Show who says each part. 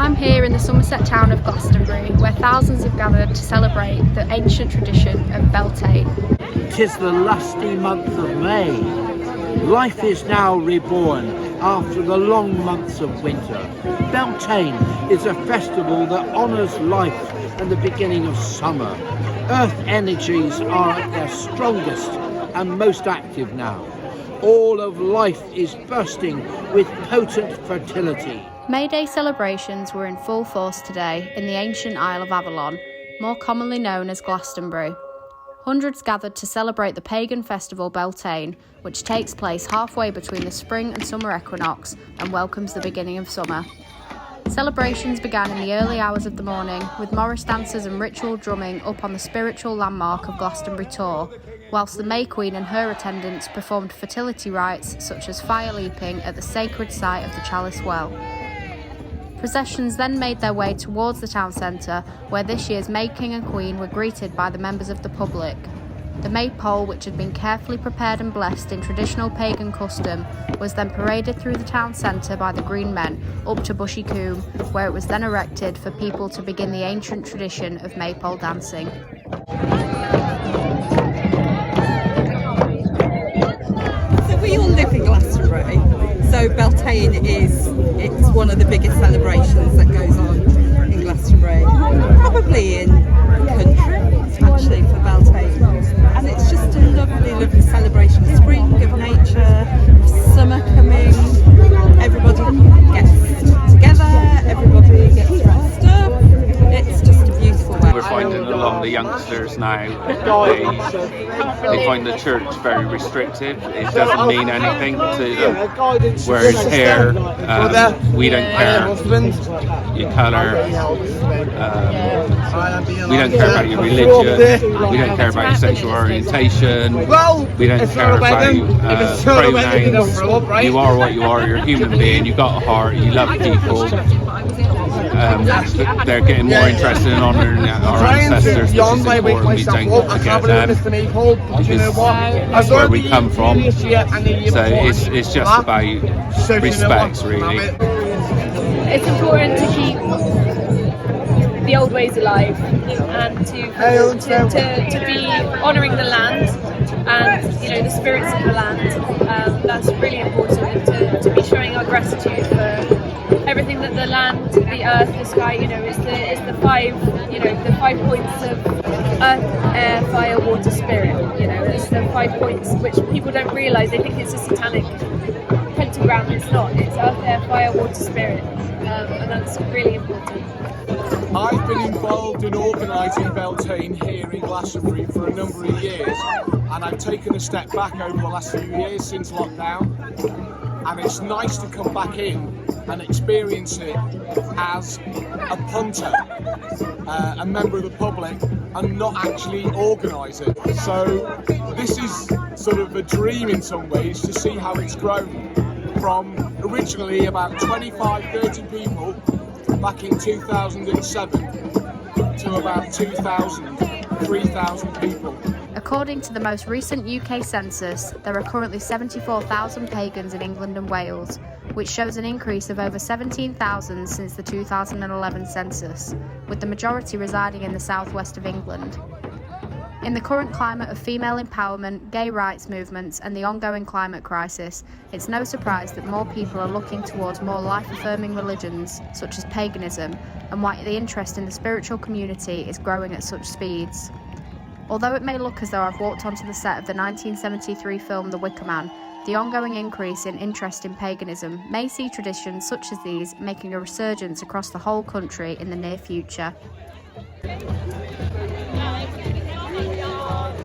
Speaker 1: I'm here in the Somerset town of Glastonbury, where thousands have gathered to celebrate the ancient tradition of Beltane.
Speaker 2: 'Tis the lusty month of May. Life is now reborn after the long months of winter. Beltane is a festival that honours life and the beginning of summer. Earth energies are at their strongest and most active now. All of life is bursting with potent fertility.
Speaker 1: May Day celebrations were in full force today in the ancient Isle of Avalon, more commonly known as Glastonbury. Hundreds gathered to celebrate the pagan festival Beltane, which takes place halfway between the spring and summer equinox and welcomes the beginning of summer. Celebrations began in the early hours of the morning, with Morris dancers and ritual drumming up on the spiritual landmark of Glastonbury Tor, whilst the May Queen and her attendants performed fertility rites such as fire leaping at the sacred site of the Chalice Well. Processions then made their way towards the town centre, where this year's May King and Queen were greeted by the members of the public. The maypole, which had been carefully prepared and blessed in traditional pagan custom, was then paraded through the town centre by the Green Men up to Bushy Coombe, where it was then erected for people to begin the ancient tradition of maypole dancing.
Speaker 3: So we all live in Glastonbury, so Beltane it's one of the biggest celebrations that goes on in Glastonbury, probably in the country actually, for Beltane. And it's just a lovely, lovely celebration of spring, of nature, of summer coming. Everybody gets together, everybody gets dressed up. It's just a beautiful way.
Speaker 4: We're finding along the youngsters now, they find the church very restrictive. It doesn't mean anything to them. Whereas here, we don't care your colour, we don't care about your religion, we don't care about your sexual orientation, we don't care about pronouns. You are what you are, you're a human being, you've got a heart, you love people. They're getting more interested in honouring our ancestors, which is important. We don't forget them, because that's where we come from. So it's just about respect, really.
Speaker 5: It's important to keep the old ways alive and to be honouring the land and the spirits of the land. That's really important, and to be showing our gratitude for everything that the land, the earth, the sky, is the five points of earth, air, fire, water, spirit. It's the 5 points which people don't realise. They think it's a satanic pentagram. It's not. It's earth, air, fire, water, spirit, and that's really important.
Speaker 6: I've been involved in organising Beltane here in Glastonbury for a number of years, and I've taken a step back over the last few years since lockdown, and it's nice to come back in and experience it as a punter, a member of the public, and not actually organise it. So this is sort of a dream in some ways, to see how it's grown from originally about 25-30 people back in 2007 to about 2,000, 3,000 people.
Speaker 1: According to the most recent UK census, there are currently 74,000 pagans in England and Wales, which shows an increase of over 17,000 since the 2011 census, with the majority residing in the southwest of England. In the current climate of female empowerment, gay rights movements, and the ongoing climate crisis, it's no surprise that more people are looking towards more life-affirming religions, such as paganism, and why the interest in the spiritual community is growing at such speeds. Although it may look as though I've walked onto the set of the 1973 film The Wicker Man, the ongoing increase in interest in paganism may see traditions such as these making a resurgence across the whole country in the near future.